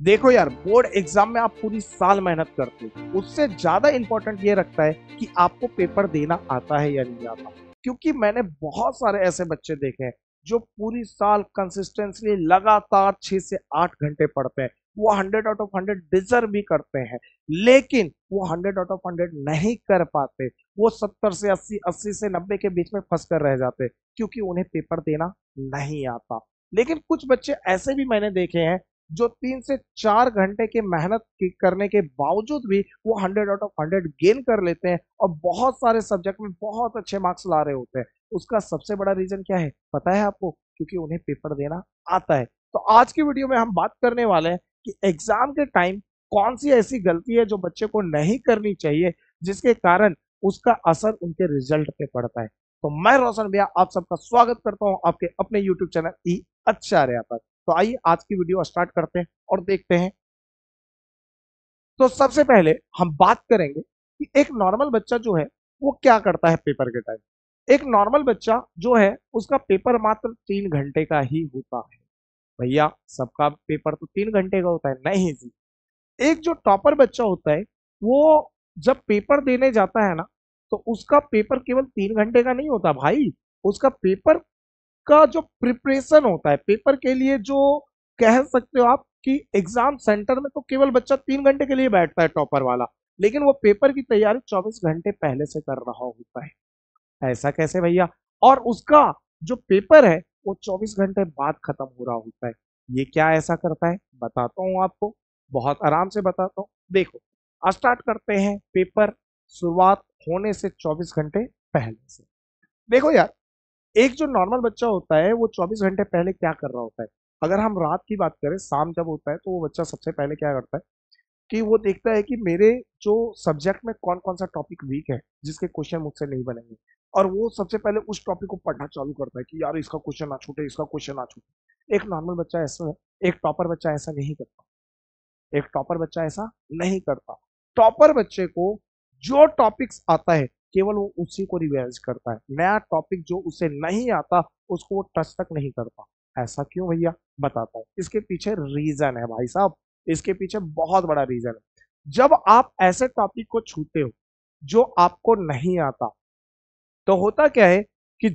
देखो यार, board exam में आप पूरी साल मेहनत करते हो, उससे ज्यादा इंपॉर्टेंट ये रखता है कि आपको पेपर देना आता है या नहीं आता। क्योंकि मैंने बहुत सारे ऐसे बच्चे देखे हैं जो पूरी साल कंसिस्टेंटली लगातार 6 से 8 घंटे पढ़ते हैं। वो 100 आउट ऑफ 100 डिजर्व भी करते हैं, लेकिन वो 100 आउट ऑफ 100 नहीं कर पाते। वो 70 से 80, 80 से 90 के बीच में फंस कर रह जाते, क्योंकि उन्हें पेपर देना नहीं आता। लेकिन कुछ बच्चे ऐसे भी मैंने देखे हैं जो 3 से 4 घंटे की मेहनत करने के बावजूद भी वो 100 आउट ऑफ 100 गेन कर लेते हैं और बहुत सारे सब्जेक्ट में बहुत अच्छे मार्क्स ला रहे होते हैं। उसका सबसे बड़ा रीजन क्या है पता है आपको? क्योंकि उन्हें पेपर देना आता है। तो आज की वीडियो में हम बात करने वाले हैं कि एग्जाम के टाइम कौन सी ऐसी गलती है जो बच्चे को नहीं करनी चाहिए, जिसके कारण उसका असर उनके रिजल्ट पे पड़ता है। तो मैं रोशन भैया आप सबका स्वागत करता हूं आपके अपने यूट्यूब चैनल ई अच्छा पर। तो आइए आज की वीडियो स्टार्ट करते हैं और देखते हैं। तो सबसे पहले हम बात करेंगे कि एक नॉर्मल बच्चा जो है वो क्या करता है पेपर के टाइम। एक नॉर्मल बच्चा जो है उसका पेपर मात्र 3 घंटे का ही होता है। भैया, सबका पेपर तो 3 घंटे का होता है? नहीं जी। एक जो टॉपर बच्चा होता है वो जब पेपर देने जाता है ना, तो उसका पेपर केवल 3 घंटे का नहीं होता भाई। उसका पेपर का जो प्रिपरेशन होता है पेपर के लिए, जो कह सकते हो आप कि एग्जाम सेंटर में तो केवल बच्चा 3 घंटे के लिए बैठता है टॉपर वाला, लेकिन वो पेपर की तैयारी 24 घंटे पहले से कर रहा होता है। ऐसा कैसे भैया? और उसका जो पेपर है वो 24 घंटे बाद खत्म हो रहा होता है। ये क्या ऐसा करता है? बताता हूँ आपको, बहुत आराम से बताता हूँ। देखो, स्टार्ट करते हैं पेपर शुरुआत होने से 24 घंटे पहले से। देखो यार, एक जो नॉर्मल बच्चा होता है वो 24 घंटे पहले क्या कर रहा होता है? अगर हम रात की बात करें, शाम जब होता है तो वो बच्चा सबसे पहले क्या करता है कि वो देखता है कि मेरे जो सब्जेक्ट में कौन कौन सा टॉपिक वीक है, जिसके क्वेश्चन मुझसे नहीं बनेंगे। और वो सबसे पहले उस टॉपिक को पढ़ना चालू करता है कि यार इसका क्वेश्चन ना छूटे, इसका क्वेश्चन ना छूटे। एक नॉर्मल बच्चा ऐसा है, एक टॉपर बच्चा ऐसा नहीं करता। एक टॉपर बच्चा ऐसा नहीं करता। टॉपर बच्चे को जो टॉपिक्स आता है केवल वो उसी को रिवाइज करता है। नया टॉपिक जो उसे नहीं आता उसको वो टच तक नहीं करता। ऐसा क्यों भैया? बताता है। इसके पीछे रीजन है भाई साहब, इसके पीछे बहुत बड़ा रीजन है। जब आप ऐसे टॉपिक को छूते हो जो आपको नहीं आता, तो होता क्या है कि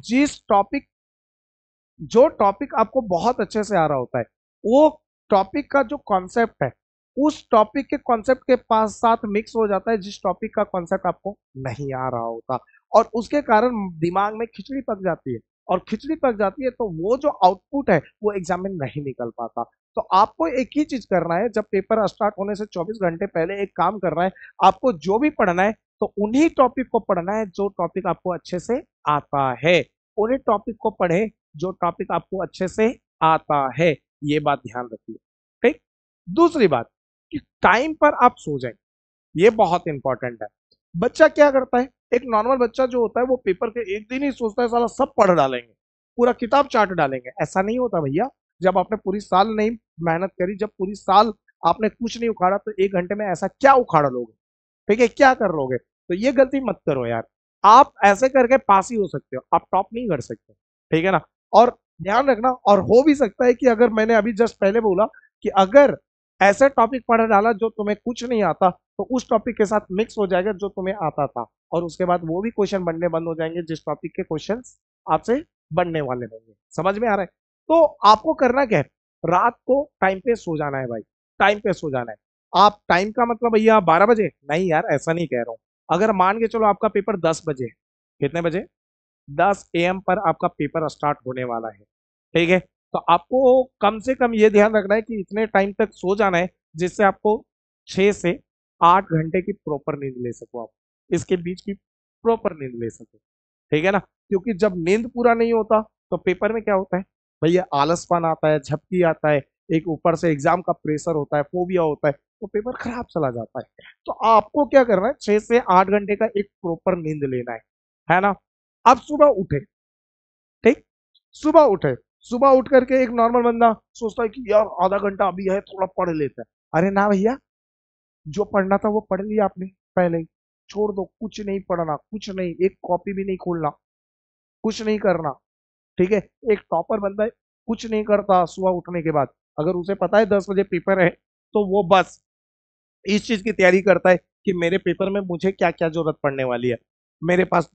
जो टॉपिक आपको बहुत अच्छे से आ रहा होता है, वो टॉपिक का जो कॉन्सेप्ट है उस टॉपिक के कॉन्सेप्ट के पास साथ मिक्स हो जाता है जिस टॉपिक का कॉन्सेप्ट आपको नहीं आ रहा होता। और उसके कारण दिमाग में खिचड़ी पक जाती है। और खिचड़ी पक जाती है तो वो जो आउटपुट है वो एग्जाम में नहीं निकल पाता। तो आपको एक ही चीज करना है, जब पेपर स्टार्ट होने से 24 घंटे पहले एक काम करना है। आपको जो भी पढ़ना है तो उन्हीं टॉपिक को पढ़ना है जो टॉपिक आपको अच्छे से आता है। उन्हीं टॉपिक को पढ़े जो टॉपिक आपको अच्छे से आता है। ये बात ध्यान रखिए। ठीक। दूसरी बात कि टाइम पर आप सो जाएं, ये बहुत इंपॉर्टेंट है। बच्चा क्या करता है, एक नॉर्मल बच्चा जो होता है वो पेपर के एक दिन ही सोचता है साला सब पढ़ डालेंगे, पूरा किताब चाट डालेंगे। ऐसा नहीं होता भैया। जब आपने पूरी साल नहीं मेहनत करी, जब पूरी साल आपने कुछ नहीं उखाड़ा, तो 1 घंटे में ऐसा क्या उखाड़ लोगे? ठीक है, क्या कर लोगे? तो ये गलती मत करो यार। आप ऐसे करके पास ही हो सकते हो, आप टॉप नहीं कर सकते। ठीक है ना? और ध्यान रखना, और हो भी सकता है कि अगर मैंने अभी जस्ट पहले बोला कि अगर ऐसे टॉपिक पढ़ डाला जो तुम्हें कुछ नहीं आता, तो उस टॉपिक के साथ मिक्स हो जाएगा जो तुम्हें आता था। और उसके बाद वो भी क्वेश्चन बनने बंद हो जाएंगे जिस टॉपिक के क्वेश्चन आपसे बनने वाले होंगे। समझ में आ रहा है? तो आपको करना क्या है, रात को टाइम पे सो जाना है भाई। टाइम पे सो जाना है। आप टाइम का मतलब भैया 12 बजे नहीं यार, ऐसा नहीं कह रहा हूं। अगर मान के चलो आपका पेपर 10 बजे है, कितने बजे? 10 AM पर आपका पेपर स्टार्ट होने वाला है। ठीक है, तो आपको कम से कम ये ध्यान रखना है कि इतने टाइम तक सो जाना है जिससे आपको 6 से 8 घंटे की प्रॉपर नींद ले सको आप, इसके बीच की प्रॉपर नींद ले सको। ठीक है ना? क्योंकि जब नींद पूरा नहीं होता तो पेपर में क्या होता है भैया, आलसपन आता है, झपकी आता है, एक ऊपर से एग्जाम का प्रेशर होता है, फोबिया होता है, तो पेपर खराब चला जाता है। तो आपको क्या करना है, 6 से 8 घंटे का एक प्रॉपर नींद लेना है ना? अब सुबह उठे। ठीक। सुबह उठे। सुबह उठ करके एक नॉर्मल बंदा सोचता है कि यार आधा घंटा अभी है, थोड़ा पढ़ लेता है। अरे ना भैया, जो पढ़ना था वो पढ़ लिया आपने पहले ही। छोड़ दो, कुछ नहीं पढ़ना, कुछ नहीं, एक कॉपी भी नहीं खोलना, कुछ नहीं करना। ठीक है। एक टॉपर बंदा है, कुछ नहीं करता सुबह उठने के बाद। अगर उसे पता है 10 बजे पेपर है, तो वो बस इस चीज की तैयारी करता है कि मेरे पेपर में मुझे क्या क्या जरूरत पड़ने वाली है। मेरे पास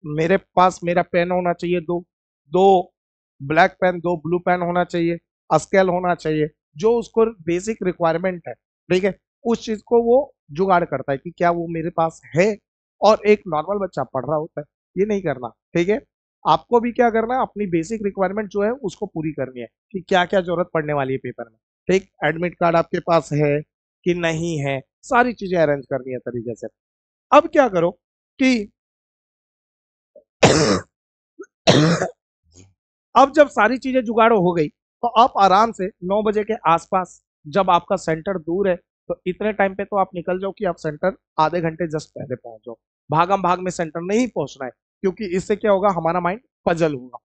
मेरे पास मेरा पेन होना चाहिए, दो दो ब्लैक पेन, दो ब्लू पेन होना चाहिए, स्केल होना चाहिए, जो उसको बेसिक रिक्वायरमेंट है। ठीक है, उस चीज को वो जुगाड़ करता है कि क्या वो मेरे पास है। और एक नॉर्मल बच्चा पढ़ रहा होता है, ये नहीं करना। ठीक है, आपको भी क्या करना है, अपनी बेसिक रिक्वायरमेंट जो है उसको पूरी करनी है कि क्या क्या जरूरत पड़ने वाली है पेपर में। ठीक, एडमिट कार्ड आपके पास है कि नहीं है, सारी चीजें अरेंज करनी है तरीके से। अब क्या करो कि अब जब सारी चीजें जुगाड़ हो गई, तो आप आराम से 9 बजे के आसपास, जब आपका सेंटर दूर है, तो इतने टाइम पे तो आप निकल जाओ कि आप सेंटर आधे घंटे जस्ट पहले पहुंच जाओ। भागम भाग में सेंटर नहीं पहुंचना है, क्योंकि इससे क्या होगा, हमारा माइंड पजल होगा,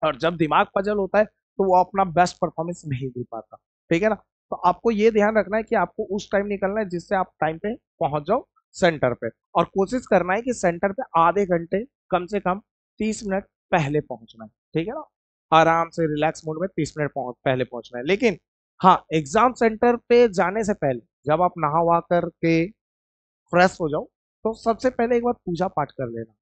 और जब दिमाग पजल होता है तो वो अपना बेस्ट परफॉर्मेंस नहीं दे पाता। ठीक है ना, तो आपको ये ध्यान रखना है कि आपको उस टाइम निकलना है जिससे आप टाइम पे पहुंच जाओ सेंटर पे। और कोशिश करना है कि सेंटर पे आधे घंटे, कम से कम 30 मिनट पहले पहुंचना है। ठीक है ना, आराम से रिलैक्स मोड में 30 मिनट पहले पहुंचना है। लेकिन हाँ, एग्जाम सेंटर पे जाने से पहले जब आप नहा वहा करके फ्रेश हो जाओ, तो सबसे पहले एक बार पूजा पाठ कर लेना।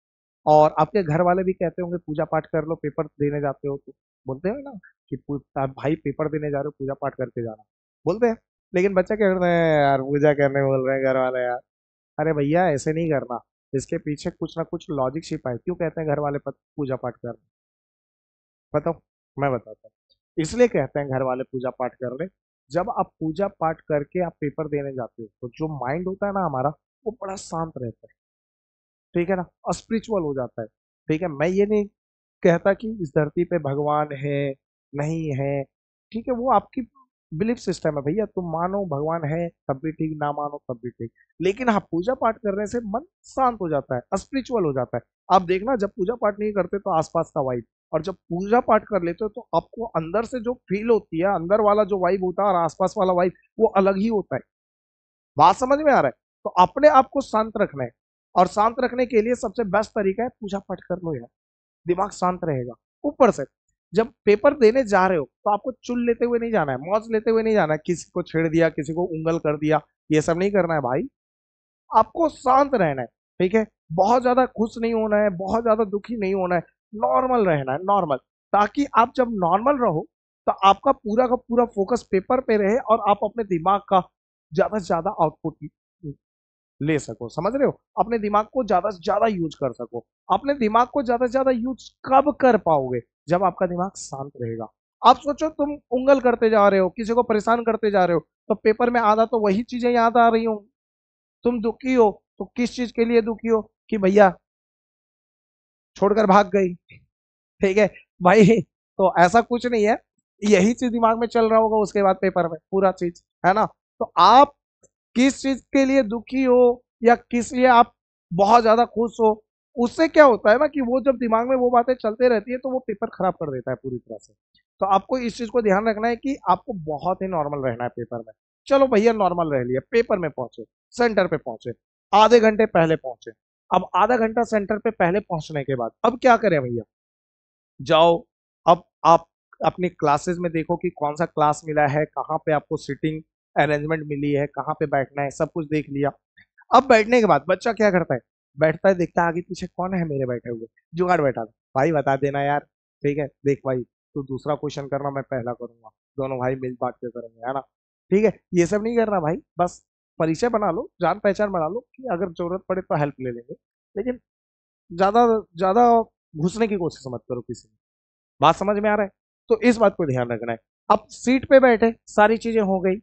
और आपके घर वाले भी कहते होंगे पूजा पाठ कर लो, पेपर देने जाते हो तो बोलते हैं ना कि भाई पेपर देने जा रहे हो, पूजा पाठ करके जाना, बोलते हैं। लेकिन बच्चा क्या करते हैं यार, पूजा करने बोल रहे हैं घर वाले यार। अरे भैया, ऐसे नहीं करना, इसके पीछे कुछ ना कुछ लॉजिक छिपा है। क्यों कहते हैं घर वाले पूजा पाठ करना, बताओ, मैं बताता हूँ। इसलिए कहते हैं घर वाले पूजा पाठ कर ले। जब आप पूजा पाठ करके आप पेपर देने जाते हो, तो जो माइंड होता है ना हमारा, वो बड़ा शांत रहता है। ठीक है ना, स्पिरिचुअल हो जाता है। ठीक है, मैं ये नहीं कहता कि इस धरती पे भगवान है, नहीं है। ठीक है, वो आपकी बिलीफ सिस्टम है भैया, तुम मानो भगवान है तब भी ठीक, ना मानो तब भी ठीक। लेकिन हाँ, पूजा पाठ करने से मन शांत हो जाता है, स्पिरिचुअल हो जाता है। आप देखना, जब पूजा पाठ नहीं करते तो आसपास का वाइब, और जब पूजा पाठ कर लेते हो तो आपको अंदर से जो फील होती है, अंदर वाला जो वाइब होता है और आसपास वाला वाइब, वो अलग ही होता है। बात समझ में आ रहा है? तो अपने आप को शांत रखना है, और शांत रखने के लिए सबसे बेस्ट तरीका है पूजा पाठ कर लो यार, दिमाग शांत रहेगा। ऊपर से जब पेपर देने जा रहे हो, तो आपको चुल लेते हुए नहीं जाना है, मौज लेते हुए नहीं जाना है, किसी को छेड़ दिया, किसी को उंगल कर दिया, ये सब नहीं करना है भाई। आपको शांत रहना है। ठीक है, बहुत ज्यादा खुश नहीं होना है, बहुत ज्यादा दुखी नहीं होना है, नॉर्मल रहना है, नॉर्मल। ताकि आप जब नॉर्मल रहो, तो आपका पूरा का पूरा फोकस पेपर पे रहे, और आप अपने दिमाग का ज्यादा से ज्यादा आउटपुट ले सको। समझ रहे हो, अपने दिमाग को ज्यादा से ज्यादा यूज कर सको। अपने दिमाग को ज्यादा से ज्यादा यूज कब कर पाओगे, जब आपका दिमाग शांत रहेगा। आप सोचो, तुम उंगल करते जा रहे हो, किसी को परेशान करते जा रहे हो, तो पेपर में आधा तो वही चीजें याद आ रही हो। तुम दुखी हो तो किस चीज के लिए दुखी हो, कि भैया छोड़कर भाग गई। ठीक है भाई, तो ऐसा कुछ नहीं है, यही चीज दिमाग में चल रहा होगा उसके बाद पेपर में पूरा चीज, है ना। तो आप किस चीज के लिए दुखी हो, या किस लिए आप बहुत ज्यादा खुश हो, उससे क्या होता है ना कि वो जब दिमाग में वो बातें चलते रहती है, तो वो पेपर खराब कर देता है पूरी तरह से। तो आपको इस चीज को ध्यान रखना है कि आपको बहुत ही नॉर्मल रहना है पेपर में। चलो भैया, नॉर्मल रह लिया, पेपर में पहुंचे, सेंटर पे पहुंचे, आधे घंटे पहले पहुंचे। अब आधा घंटा सेंटर पे पहले पहुंचने के बाद अब क्या करें भैया, जाओ। अब आप अपनी क्लासेस में देखो कि कौन सा क्लास मिला है, कहाँ पे आपको सीटिंग अरेंजमेंट मिली है, कहाँ पे बैठना है, सब कुछ देख लिया। अब बैठने के बाद बच्चा क्या करता है, बैठता है, देखता है आगे पीछे कौन है मेरे बैठे हुए, जुगाड़ बैठा था, भाई बता देना यार। ठीक है, देख भाई, तू दूसरा क्वेश्चन करना, मैं पहला करूंगा, दोनों भाई मिल बांट के करेंगे, है ना। ठीक है, ये सब नहीं करना भाई, बस परिचय बना लो, जान पहचान बना लो, कि अगर जरूरत पड़े तो हेल्प ले लेंगे। लेकिन ज्यादा ज्यादा घुसने की कोशिश मत करो किसी में। बात समझ में आ रहा है? तो इस बात को ध्यान रखना है। अब सीट पे बैठे, सारी चीजें हो गई।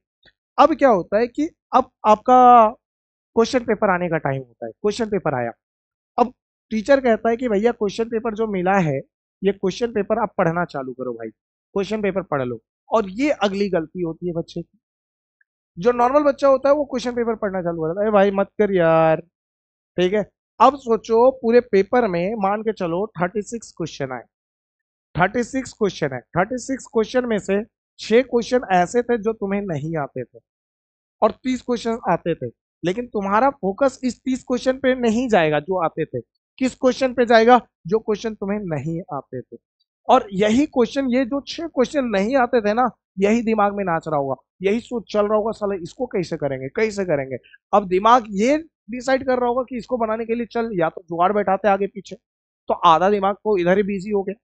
अब क्या होता है कि अब आपका क्वेश्चन पेपर आने का टाइम होता है, क्वेश्चन पेपर आया। अब टीचर कहता है कि भैया क्वेश्चन पेपर जो मिला है, ये क्वेश्चन पेपर आप पढ़ना चालू करो भाई, क्वेश्चन पेपर पढ़ लो। और ये अगली गलती होती है बच्चे की। जो नॉर्मल बच्चा होता है वो क्वेश्चन पेपर पढ़ना चालू करता है, अरे भाई मत कर यार। ठीक है, अब सोचो पूरे पेपर में मान के चलो 36 क्वेश्चन आए, 36 क्वेश्चन है, 36 क्वेश्चन में से 6 क्वेश्चन ऐसे थे जो तुम्हें नहीं आते थे, और 30 क्वेश्चन आते थे। लेकिन तुम्हारा फोकस इस 30 क्वेश्चन पे नहीं जाएगा जो आते थे, किस क्वेश्चन पे जाएगा, जो क्वेश्चन तुम्हें नहीं आते थे। और यही क्वेश्चन, ये जो 6 क्वेश्चन नहीं आते थे ना, यही दिमाग में नाच रहा होगा, यही सोच चल रहा होगा, साला इसको कैसे करेंगे कैसे करेंगे। अब दिमाग ये डिसाइड कर रहा होगा कि इसको बनाने के लिए चल या तो जुगाड़ बैठाते आगे पीछे, तो आधा दिमाग तो इधर ही बिजी हो गया,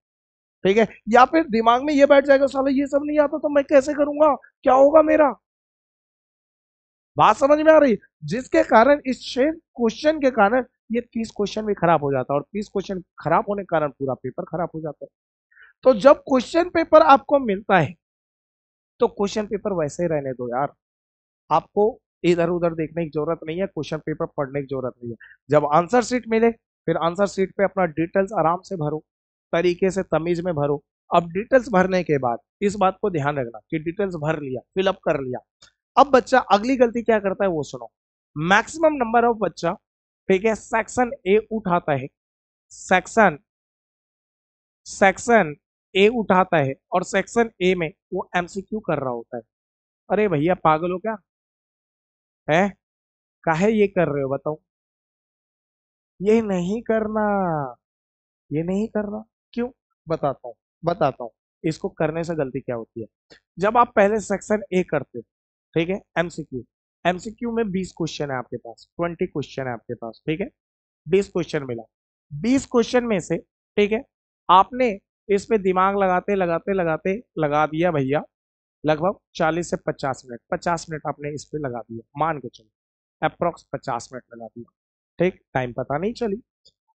ठीक है। या फिर दिमाग में ये बैठ जाएगा, साला ये सब नहीं आता तो मैं कैसे करूंगा, क्या होगा मेरा। बात समझ में आ रही है? जिसके कारण इस क्वेश्चन के कारण ये 30 क्वेश्चन भी खराब हो जाता है, और 30 क्वेश्चन खराब होने के कारण पूरा पेपर खराब हो जाता है। तो जब क्वेश्चन पेपर आपको मिलता है तो क्वेश्चन पेपर वैसे ही रहने दो यार, आपको इधर उधर देखने की जरूरत नहीं है, क्वेश्चन पेपर पढ़ने की जरूरत नहीं है। जब आंसर शीट मिले फिर आंसर शीट पे अपना डिटेल्स आराम से भरो, तरीके से तमीज में भरो। अब डिटेल्स भरने के बाद इस बात को ध्यान रखना कि डिटेल्स भर लिया, फिलअप कर लिया, अब बच्चा अगली गलती क्या करता है वो सुनो। मैक्सिमम नंबर ऑफ बच्चा, ठीक है, सेक्शन ए उठाता है, सेक्शन सेक्शन ए उठाता है और सेक्शन ए में वो एमसीक्यू कर रहा होता है। अरे भैया पागल हो क्या, है काहे ये कर रहे हो बताओ। ये नहीं करना, ये नहीं करना। क्यों? बताता हूँ, बताता हूँ। इसको करने से गलती क्या होती है। जब आप पहले सेक्शन ए करते हो, ठीक है, एमसीक्यू, एमसीक्यू में 20 क्वेश्चन है आपके पास, 20 क्वेश्चन है आपके पास, ठीक है, 20 क्वेश्चन मिला। 20 क्वेश्चन में से, ठीक है, आपने इस पे दिमाग लगाते लगाते लगाते लगा दिया भैया लगभग 40 से 50 मिनट, 50 मिनट आपने इस पे लगा दिया, मान के चलो अप्रोक्स 50 मिनट लगा दिया, ठीक, टाइम पता नहीं चली।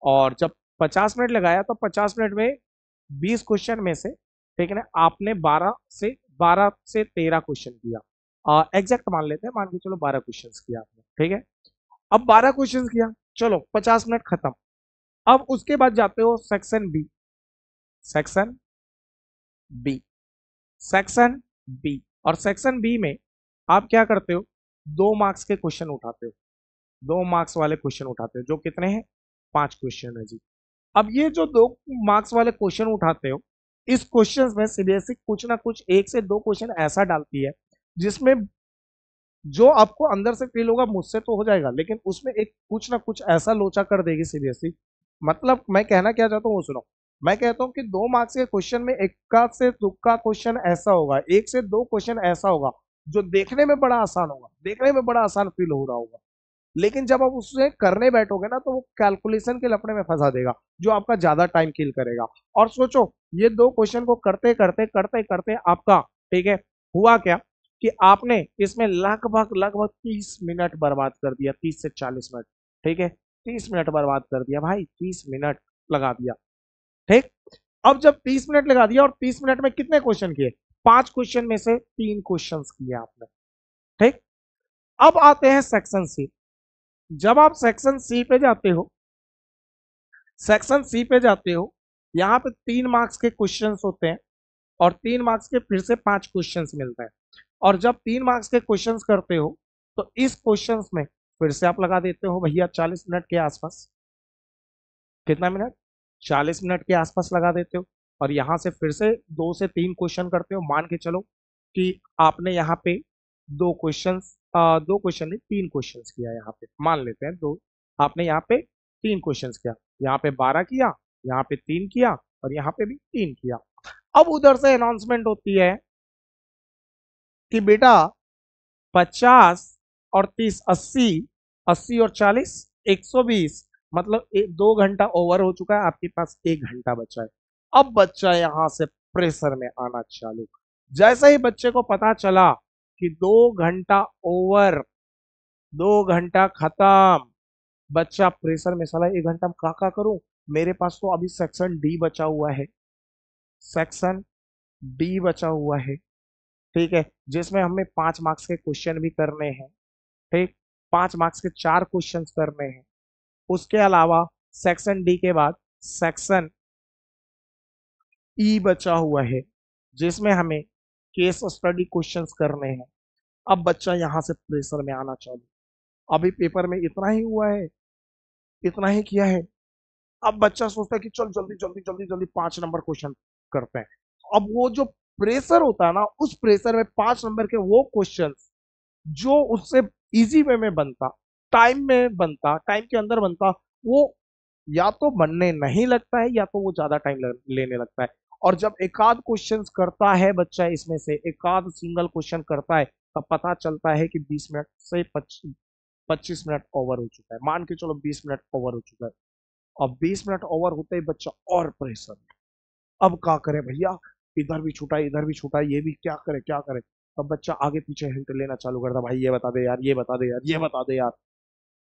और जब 50 मिनट लगाया तो 50 मिनट में 20 क्वेश्चन में से, ठीक है ना, आपने 12 से 13 क्वेश्चन किया, एग्जैक्ट मान लेते हैं, मान के चलो 12 क्वेश्चन किया आपने, ठीक है। अब 12 क्वेश्चन किया, चलो 50 मिनट खत्म। अब उसके बाद जाते हो section B, section B, section B, और सेक्शन बी में आप क्या करते हो, 2 मार्क्स के क्वेश्चन उठाते हो, 2 मार्क्स वाले क्वेश्चन उठाते हो, जो कितने हैं, 5 क्वेश्चन है जी। अब ये जो 2 मार्क्स वाले क्वेश्चन उठाते हो, इस क्वेश्चन में सीबीएसई कुछ ना कुछ 1 से 2 क्वेश्चन ऐसा डालती है जिसमें जो आपको अंदर से फील होगा मुझसे तो हो जाएगा, लेकिन उसमें एक कुछ ना कुछ ऐसा लोचा कर देगी सीबीएसई। मतलब मैं कहना क्या चाहता हूँ वो सुनो। मैं कहता हूँ कि 2 मार्क्स के क्वेश्चन में इक्का से तुक्का क्वेश्चन ऐसा होगा, 1 से 2 क्वेश्चन ऐसा होगा जो देखने में बड़ा आसान होगा, देखने में बड़ा आसान फील हो रहा होगा, लेकिन जब आप उससे करने बैठोगे ना तो वो कैलकुलेशन के लफड़े में फंसा देगा, जो आपका ज्यादा टाइम किल करेगा। और सोचो, ये 2 क्वेश्चन को करते करते करते करते आपका, ठीक है, हुआ क्या कि आपने इसमें लगभग लगभग 30 मिनट बर्बाद कर दिया, 30 से 40 मिनट, ठीक है, 30 मिनट बर्बाद कर दिया भाई, 30 मिनट लगा दिया, ठीक। अब जब 30 मिनट लगा दिया और 30 मिनट में कितने क्वेश्चन किए, 5 क्वेश्चन में से 3 क्वेश्चन किए आपने, ठीक। अब आते हैं सेक्शन सी। जब आप सेक्शन सी पे जाते हो, सेक्शन सी पे जाते हो, यहाँ पे 3 मार्क्स के क्वेश्चंस होते हैं और 3 मार्क्स के फिर से 5 क्वेश्चंस मिलते हैं। और जब 3 मार्क्स के क्वेश्चंस करते हो तो इस क्वेश्चंस में फिर से आप लगा देते हो भैया 40 मिनट के आसपास, कितना मिनट, 40 मिनट के आसपास लगा देते हो। और यहाँ से फिर से 2 से 3 क्वेश्चन करते हो, मान के चलो कि आपने यहाँ पे 2 क्वेश्चन, 2 क्वेश्चन नहीं 3 क्वेश्चन किया, यहाँ पे मान लेते हैं दो, आपने यहाँ पे 3 क्वेश्चन किया, यहाँ पे 12 किया, यहाँ पे 3 किया और यहाँ पे भी 3 किया। अब उधर से अनाउंसमेंट होती है कि बेटा 50 और 30 80, 80 और 40 120, मतलब 2 घंटा ओवर हो चुका है, आपके पास 1 घंटा बचा है। अब बच्चा यहां से प्रेशर में आना चालू। जैसे ही बच्चे को पता चला कि 2 घंटा ओवर, 2 घंटा खत्म, बच्चा प्रेशर में, साला 1 घंटा में क्या करूं, मेरे पास तो अभी सेक्शन डी बचा हुआ है, सेक्शन डी बचा हुआ है, ठीक है, जिसमें हमें 5 मार्क्स के क्वेश्चन भी करने हैं, ठीक, 5 मार्क्स के 4 क्वेश्चन करने हैं। उसके अलावा सेक्शन डी के बाद सेक्शन ई बचा हुआ है, जिसमें हमें केस स्टडी क्वेश्चंस करने हैं। अब बच्चा यहां से प्रेशर में आना चालू, अभी पेपर में इतना ही हुआ है, इतना ही किया है। अब बच्चा सोचता है कि चल जल्दी जल्दी जल्दी जल्दी 5 नंबर क्वेश्चन करते हैं। अब वो जो प्रेशर होता है ना, उस प्रेशर में 5 नंबर के वो क्वेश्चन जो उससे इजी वे में बनता, टाइम में बनता, टाइम के अंदर बनता, वो या तो बनने नहीं लगता है या तो वो ज्यादा टाइम लेने लगता है। और जब एक आध क्वेश्चन करता है बच्चा, इसमें से एक आध सिंगल क्वेश्चन करता है, तब पता चलता है कि 20 मिनट से 25 मिनट ओवर हो चुका है। मान के चलो 20 मिनट ओवर हो चुका है। अब 20 मिनट ओवर होते ही बच्चा और परेशान, अब क्या करे भैया, इधर भी छूटा इधर भी छूटा, ये भी क्या करे क्या करे। अब बच्चा आगे पीछे हिंट लेना चालू करता, भाई ये बता दे यार, ये बता दे यार, ये बता दे यार।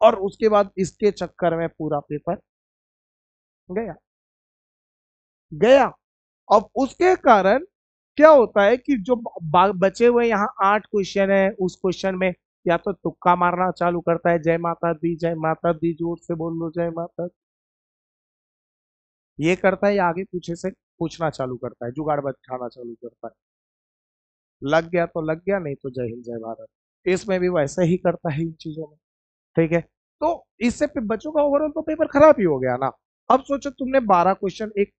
और उसके बाद इसके चक्कर में पूरा पेपर गया गया। अब उसके कारण क्या होता है कि जो बचे हुए यहाँ 8 क्वेश्चन है, उस क्वेश्चन में या तो तुक्का मारना चालू करता है, जय माता दी जय माता दी, जोर से बोल लो जय माता दी, ये करता है, या आगे पीछे से पूछना चालू करता है, जुगाड़ बैठाना चालू करता है। लग गया तो लग गया, नहीं तो जय हिंद जय भारत। इसमें भी वैसे ही करता है इन चीजों में। ठीक है, तो इससे बच्चों का ओवरऑल तो पेपर खराब ही हो गया ना। अब सोचो तुमने 12 क्वेश्चन, एक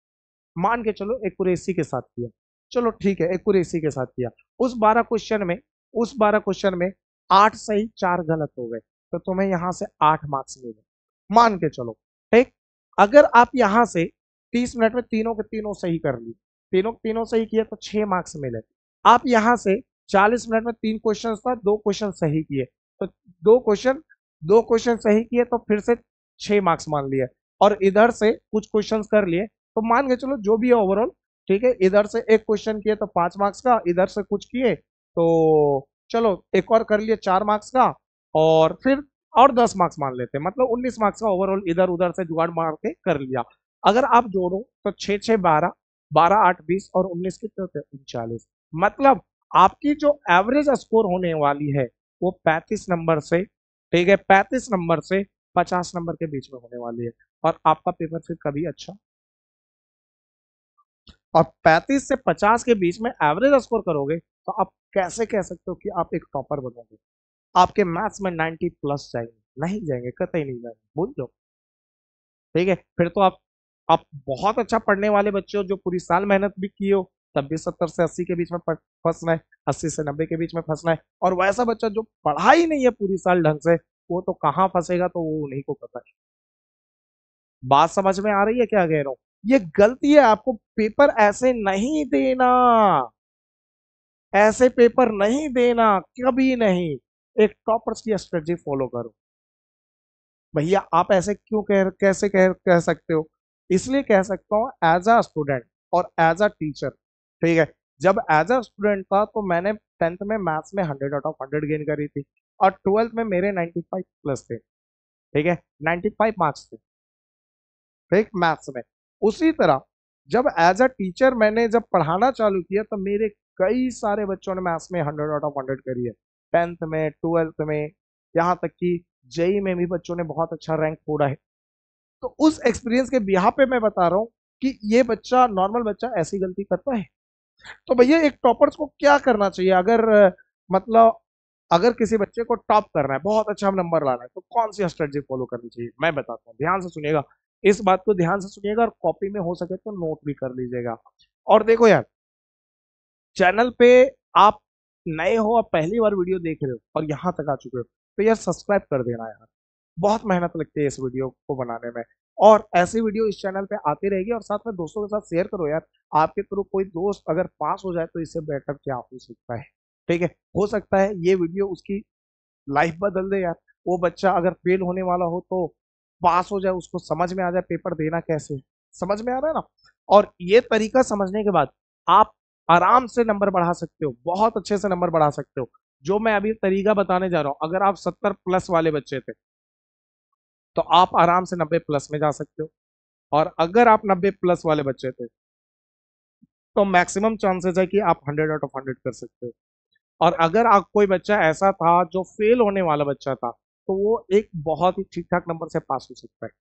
मान के चलो एक्यूरेसी के साथ किया, चलो ठीक है एक्यूरेसी के साथ किया, उस 12 क्वेश्चन में, उस 12 क्वेश्चन में 8 सही 4 गलत हो गए, तो तुम्हें यहां से 8 मार्क्स मिले, मान के चलो। ठीक, अगर आप यहां से 30 मिनट में तीनों के तीनों सही कर ली, तीनों के तीनों सही किए तो 6 मार्क्स मिले। आप यहां से 40 मिनट में 3 क्वेश्चन था, 2 क्वेश्चन सही किए, तो दो क्वेश्चन दो क्वेश्चन सही किए तो फिर से 6 मार्क्स मान लिए, और इधर से कुछ क्वेश्चन कर लिए, तो मान के चलो जो भी है ओवरऑल, ठीक है, इधर से एक क्वेश्चन किए तो 5 मार्क्स का, इधर से कुछ किए तो चलो एक और कर लिए 4 मार्क्स का, और फिर और 10 मार्क्स मान लेते हैं, मतलब 19 मार्क्स का ओवरऑल इधर उधर से जुगाड़ मार के कर लिया। अगर आप जोड़ो तो 6 6 12, 12 8 20 और 19 कितने होते हैं, 39। मतलब आपकी जो एवरेज स्कोर होने वाली है वो 35 नंबर से, ठीक है, 35 नंबर से 50 नंबर के बीच में होने वाली है, और आपका पेपर फिर कभी अच्छा। और 35 से 50 के बीच में एवरेज स्कोर करोगे तो आप कैसे कह सकते हो कि आप एक टॉपर बनोगे। आपके मैथ्स में 90 प्लस जाएंगे, नहीं जाएंगे, कतई नहीं जाएंगे, भूल जाओ। ठीक है, फिर तो आप बहुत अच्छा पढ़ने वाले बच्चे हो, जो पूरी साल मेहनत भी किए हो, तब भी 70 से 80 के बीच में फंसना है, 80 से 90 के बीच में फंसना है। और वैसा बच्चा जो पढ़ा ही नहीं है पूरी साल ढंग से, वो तो कहाँ फंसेगा, तो वो उन्हीं को पता है। बात समझ में आ रही है क्या कह रहा हूँ। ये गलती है, आपको पेपर ऐसे नहीं देना, ऐसे पेपर नहीं देना, कभी नहीं। एक टॉपर्स की स्ट्रेटजी फॉलो करो। भैया आप ऐसे क्यों कैसे कह सकते हो, इसलिए कह सकता हूँ एज अ स्टूडेंट और एज अ टीचर। ठीक है, जब एज अ स्टूडेंट था तो मैंने 10th में मैथ्स में 100 आउट ऑफ 100 गेन करी थी, और 12th में मेरे 95 प्लस थे। ठीक है, 95 मार्क्स थे, ठीक, मैथ्स में। उसी तरह जब एज अ टीचर मैंने जब पढ़ाना चालू किया, तो मेरे कई सारे बच्चों ने मैथ्स में 100 आउट ऑफ 100 करी है, 10th में, 12th में, यहाँ तक कि जेई में भी बच्चों ने बहुत अच्छा रैंक फोड़ा है। तो उस एक्सपीरियंस के बिहार पे मैं बता रहा हूँ कि ये बच्चा, नॉर्मल बच्चा ऐसी गलती करता है। तो भैया एक टॉपर्स को क्या करना चाहिए, अगर मतलब अगर किसी बच्चे को टॉप करना है, बहुत अच्छा नंबर लाना है, तो कौन सी स्ट्रेटजी फॉलो करनी चाहिए, मैं बताता हूँ, ध्यान से सुनिएगा। इस बात को ध्यान से सुनिएगा, और कॉपी में हो सके तो नोट भी कर लीजिएगा। और देखो यार, चैनल पे आप नए हो, आप पहली बार वीडियो देख रहे हो और यहाँ तक आ चुके हो, तो यार सब्सक्राइब कर देना यार, बहुत मेहनत लगती है इस वीडियो को बनाने में। और ऐसी वीडियो इस चैनल पे आती रहेगी, और साथ में दोस्तों के साथ शेयर करो यार। आपके थ्रू कोई दोस्त अगर पास हो जाए तो इससे बेटर क्या हो सकता है। ठीक है, हो सकता है ये वीडियो उसकी लाइफ बदल दे यार। वो बच्चा अगर फेल होने वाला हो तो पास हो जाए, उसको समझ में आ जाए पेपर देना कैसे, समझ में आ रहा है ना। और ये तरीका समझने के बाद आप आराम से नंबर बढ़ा सकते हो, बहुत अच्छे से नंबर बढ़ा सकते हो। जो मैं अभी तरीका बताने जा रहा हूं, अगर आप 70 प्लस वाले बच्चे थे तो आप आराम से 90 प्लस में जा सकते हो, और अगर आप 90 प्लस वाले बच्चे थे तो मैक्सिमम चांसेस है कि आप 100 आउट ऑफ 100 कर सकते हो। और अगर आप कोई बच्चा ऐसा था जो फेल होने वाला बच्चा था, तो वो एक बहुत ही ठीक ठाक नंबर से पास हो सकता है।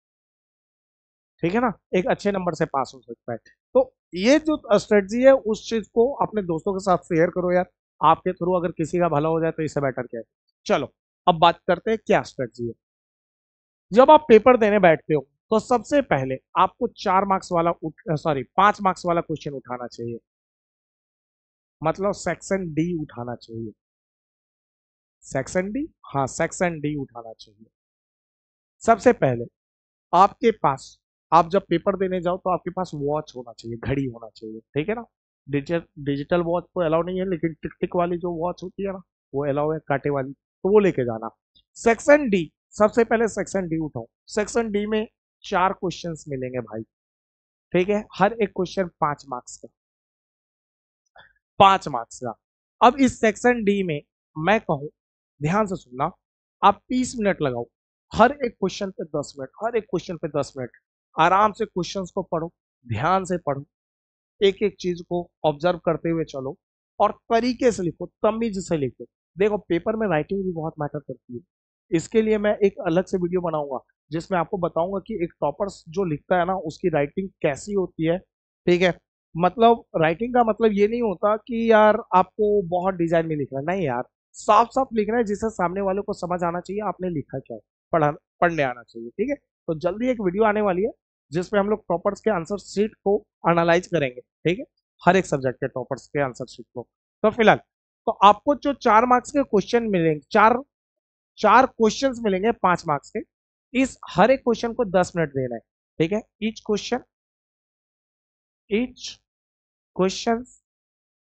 ठीक है ना, एक अच्छे नंबर से पास हो सकता है। तो ये जो स्ट्रेटजी है, उस चीज को अपने दोस्तों के साथ शेयर करो यार। आपके थ्रू अगर किसी का भला हो जाए तो इससे बेटर क्या है। चलो, अब बात करते हैं क्या स्ट्रेटजी है। जब आप पेपर देने बैठते हो तो सबसे पहले आपको 4 मार्क्स वाला, सॉरी 5 मार्क्स वाला क्वेश्चन उठाना चाहिए, मतलब सेक्शन डी उठाना चाहिए। सेक्शन डी, हाँ सेक्शन डी उठाना चाहिए। सबसे पहले आपके पास आप जब पेपर देने जाओ तो आपके पास वॉच होना चाहिए, घड़ी होना चाहिए, ठीक है ना। डिजिटल वॉच तो अलाउ नहीं है, लेकिन टिक टिक वाली जो वॉच होती है ना, वो अलाउ है, कांटे वाली, तो वो लेके जाना। सेक्शन डी, सबसे पहले सेक्शन डी उठाओ। सेक्शन डी में 4 क्वेश्चंस मिलेंगे भाई, ठीक है। हर एक क्वेश्चन 5 मार्क्स का, 5 मार्क्स का। अब इस सेक्शन डी में मैं कहूं, ध्यान से सुनना, आप 30 मिनट लगाओ, हर एक क्वेश्चन पे 10 मिनट, हर एक क्वेश्चन पे 10 मिनट। आराम से क्वेश्चंस को पढ़ो, ध्यान से पढ़ो, एक एक चीज को ऑब्जर्व करते हुए चलो, और तरीके से लिखो, तमीज से लिखो। देखो पेपर में राइटिंग भी बहुत मैटर करती है। इसके लिए मैं एक अलग से वीडियो बनाऊंगा, जिसमें आपको बताऊंगा कि एक टॉपर्स जो लिखता है ना, उसकी राइटिंग कैसी होती है, ठीक है। मतलब राइटिंग का मतलब ये नहीं होता कि यार आपको बहुत डिजाइन में लिखना है, नहीं यार, साफ साफ लिखना है, जिससे सामने वाले को समझ आना चाहिए आपने लिखा क्या है, पढ़ा पढ़ने आना चाहिए, ठीक है। तो जल्दी एक वीडियो आने वाली है, जिसमें हम लोग टॉपर्स के आंसर शीट को एनालाइज करेंगे, ठीक है, हर एक सब्जेक्ट के टॉपर्स के आंसर शीट को। तो फिलहाल तो आपको जो 4 मार्क्स के क्वेश्चन मिलेंगे, चार चार क्वेश्चंस मिलेंगे 5 मार्क्स के। इस हर एक क्वेश्चन को 10 मिनट देना है, ठीक है। ईच क्वेश्चन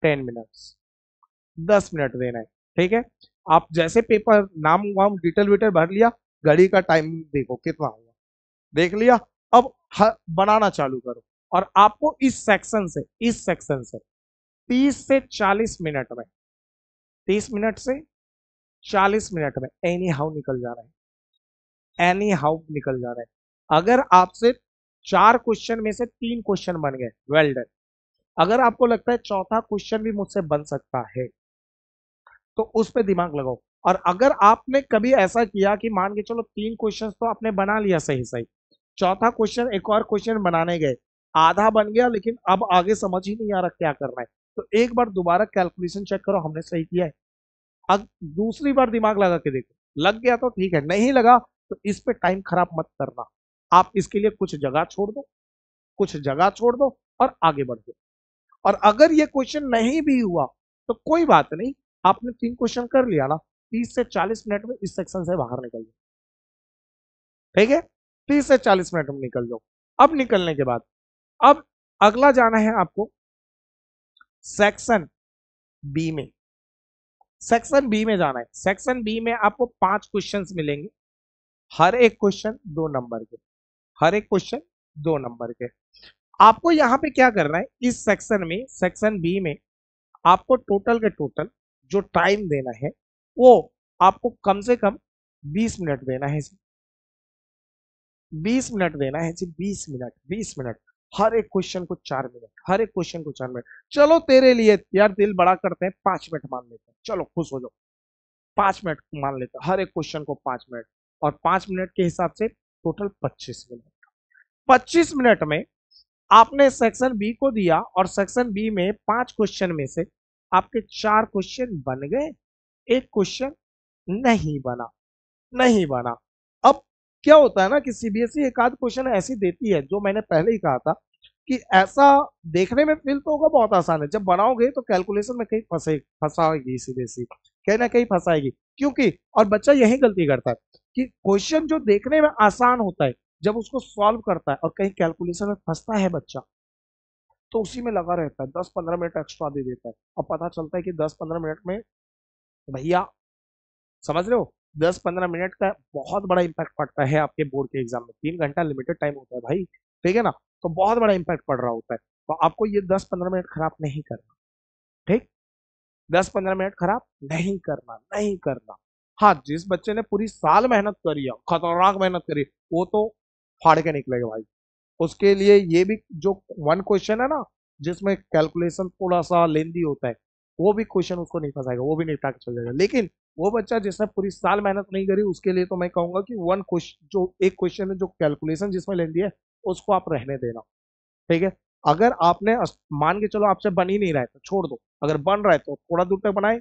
10 मिनट्स, 10 मिनट देना है, ठीक है। आप जैसे पेपर नाम वाम डिटेल विटेल भर लिया, घड़ी का टाइम देखो कितना हुआ, देख लिया। अब बनाना चालू करो, और आपको इस सेक्शन से 30 से 40 मिनट में, 30 मिनट से 40 मिनट में एनी हाउ निकल जा रहा है, एनी हाउ निकल जा रहा है। अगर आपसे 4 क्वेश्चन में से 3 क्वेश्चन बन गए, वेल डन। अगर आपको लगता है चौथा क्वेश्चन भी मुझसे बन सकता है, तो उस पर दिमाग लगाओ। और अगर आपने कभी ऐसा किया कि मान के चलो 3 क्वेश्चन तो आपने बना लिया सही सही, चौथा क्वेश्चन एक और क्वेश्चन बनाने गए, आधा बन गया, लेकिन अब आगे समझ ही नहीं आ रहा क्या करना है, तो एक बार दोबारा कैलकुलेशन चेक करो हमने सही किया है। अब दूसरी बार दिमाग लगा के देखो, लग गया तो ठीक है, नहीं लगा तो इस पे टाइम खराब मत करना। आप इसके लिए कुछ जगह छोड़ दो, कुछ जगह छोड़ दो, और आगे बढ़ दो। और अगर ये क्वेश्चन नहीं भी हुआ तो कोई बात नहीं, आपने 3 क्वेश्चन कर लिया ना, 30 से 40 मिनट में इस सेक्शन से बाहर निकल जाओ, ठीक है। 30 से 40 मिनट में निकल जाओ। अब निकलने के बाद, अब अगला जाना है आपको सेक्शन बी में। सेक्शन बी में जाना है। सेक्शन बी में आपको 5 क्वेश्चंस मिलेंगे, हर एक क्वेश्चन 2 नंबर के, हर एक क्वेश्चन 2 नंबर के। आपको यहाँ पे क्या करना है, इस सेक्शन में, सेक्शन बी में आपको टोटल के टोटल जो टाइम देना है, वो आपको कम से कम 20 मिनट देना है। 20 मिनट देना है जी, 20 मिनट, 20 मिनट। हर एक क्वेश्चन को 4 मिनट, हर एक क्वेश्चन को 4 मिनट। चलो तेरे लिए यार दिल बड़ा करते हैं, 5 मिनट मान लेते हैं, चलो खुश हो जाओ, 5 मिनट मान लेते हैं, हर एक क्वेश्चन को 5 मिनट। और 5 मिनट के हिसाब से टोटल 25 मिनट। 25 मिनट में आपने सेक्शन बी को दिया, और सेक्शन बी में 5 क्वेश्चन में से आपके 4 क्वेश्चन बन गए, एक क्वेश्चन नहीं बना, नहीं बना। अब क्या होता है ना कि सीबीएसई एक आध क्वेश्चन ऐसी देती है, जो मैंने पहले ही कहा था कि ऐसा देखने में फील तो होगा बहुत आसान है, जब बनाओगे तो कैलकुलेशन में कहीं फंसाएगी सीबीएसई, कहीं ना कहीं फंसाएगी। क्योंकि और बच्चा यही गलती करता है कि क्वेश्चन जो देखने में आसान होता है, जब उसको सॉल्व करता है और कहीं कैलकुलेशन में फंसता है बच्चा, तो उसी में लगा रहता है, 10-15 मिनट एक्स्ट्रा दे देता है। और पता चलता है कि 10-15 मिनट में, भैया समझ रहे हो, 10-15 मिनट का बहुत बड़ा इंपैक्ट पड़ता है आपके बोर्ड के एग्जाम में। 3 घंटा लिमिटेड टाइम होता है भाई, ठीक है ना। तो बहुत बड़ा इंपैक्ट पड़ रहा होता है, तो आपको ये 10-15 मिनट खराब नहीं करना, ठीक। 10-15 मिनट खराब नहीं करना, नहीं करना। हाँ, जिस बच्चे ने पूरी साल मेहनत करी है, खतरनाक मेहनत करी, वो तो फाड़ के निकलेगा भाई। उसके लिए ये भी जो 1 क्वेश्चन है ना, जिसमें कैलकुलेशन थोड़ा सा लेंदी होता है, वो भी क्वेश्चन उसको नहीं फंसाएगा, वो भी निपटा के चल जाएगा। लेकिन वो बच्चा जिसने पूरी साल मेहनत नहीं करी, उसके लिए तो मैं कहूंगा कि 1 क्वेश्चन, जो एक क्वेश्चन है जो कैलकुलेशन जिसमें लेंदी है, उसको आप रहने देना, ठीक है। अगर आपने मान के चलो आपसे बन ही नहीं रहा है तो छोड़ दो, अगर बन रहा है तो थोड़ा दूर तक बनाए,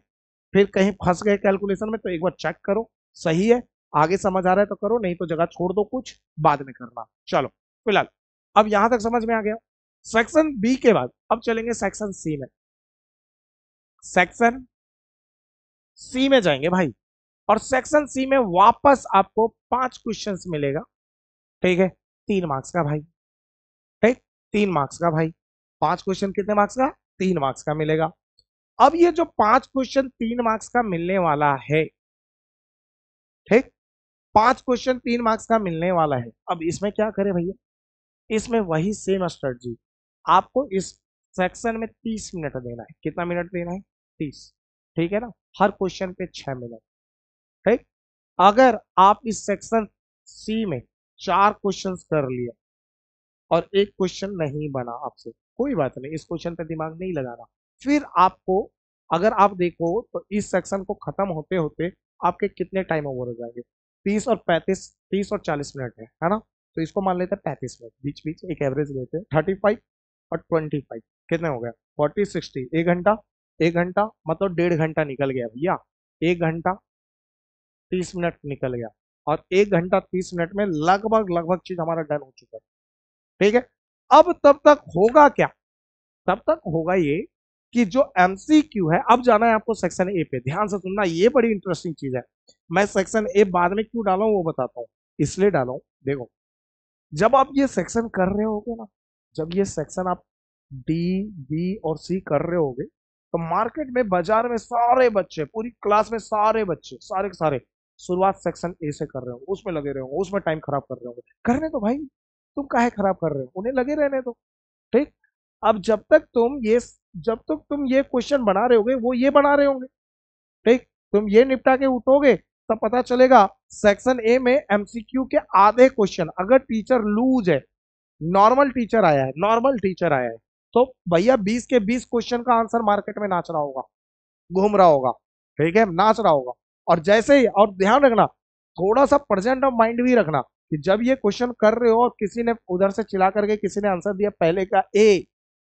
फिर कहीं फंस गए कैलकुलेशन में तो एक बार चेक करो, सही है, आगे समझ आ रहा है तो करो, नहीं तो जगह छोड़ दो, कुछ बाद में करना। चलो फिलहाल अब यहां तक समझ में आ गया। सेक्शन बी के बाद अब चलेंगे सेक्शन सी में। सेक्शन सी में जाएंगे भाई, और सेक्शन सी में वापस आपको 5 क्वेश्चंस मिलेगा, ठीक है, 3 मार्क्स का भाई, 3 मार्क्स का भाई। 5 क्वेश्चन कितने मार्क्स का? 3 मार्क्स का मिलेगा। अब ये जो 5 क्वेश्चन 3 मार्क्स का मिलने वाला है, ठीक, 5 क्वेश्चन 3 मार्क्स का मिलने वाला है। अब इसमें क्या करें भैया? इसमें वही सेम स्ट्रेटजी। आपको इस सेक्शन में 30 मिनट देना है। कितना मिनट देना है? 30। ठीक है ना? हर क्वेश्चन पे 6 मिनट। ठीक। अगर आप इस सेक्शन सी में 4 क्वेश्चंस कर लिए और एक क्वेश्चन नहीं बना आपसे, कोई बात नहीं, इस क्वेश्चन पे दिमाग नहीं लगाना। फिर आपको, अगर आप देखो तो इस सेक्शन को खत्म होते होते आपके कितने टाइम ओवर हो जाएंगे? 30 और 35, 30 और 40 मिनट है ना? तो इसको मान लेते हैं 35 मिनट, बीच बीच एक एवरेज लेते हैं। 35 और 25 कितने हो गए? 40, 60, 1 घंटा। 1 घंटा मतलब 1.5 घंटा निकल गया भैया। 1 घंटा 30 मिनट निकल गया। और 1 घंटा 30 मिनट में लगभग लगभग चीज हमारा डन हो चुका है। ठीक है। अब तब तक होगा क्या? तब तक होगा ये कि जो एमसीक्यू है, अब जाना है आपको सेक्शन ए पे। ध्यान से सुनना, ये बड़ी इंटरेस्टिंग चीज है। मैं सेक्शन ए बाद में क्यों डाला हूं वो बताता हूँ। इसलिए डाला हूं, देखो, जब आप ये सेक्शन कर रहे होगे ना, जब ये सेक्शन आप डी, बी और सी कर रहे होगे, तो मार्केट में, बाजार में सारे बच्चे, पूरी क्लास में सारे बच्चे, सारे के सारे शुरुआत सेक्शन ए से कर रहे होंगे, उसमें लगे रहे होंगे, उसमें टाइम खराब कर रहे होंगे। करने तो भाई, तुम काहे खराब कर रहे हो? उन्हें लगे रहने दो। ठीक। अब जब तक तुम ये क्वेश्चन बना रहे होगे, वो ये बना रहे होंगे। ठीक। तुम ये निपटा के उठोगे तब पता चलेगा सेक्शन ए में एमसीक्यू के आधे क्वेश्चन, अगर टीचर लूज है, नॉर्मल टीचर आया है, नॉर्मल टीचर आया है, तो भैया 20 के 20 क्वेश्चन का आंसर मार्केट में नाच रहा होगा, घूम रहा होगा। ठीक है, नाच रहा होगा। और जैसे ही, और ध्यान रखना, थोड़ा सा प्रेजेंट ऑफ माइंड भी रखना कि जब ये क्वेश्चन कर रहे हो और किसी ने उधर से चिल्ला करके किसी ने आंसर दिया पहले का ए,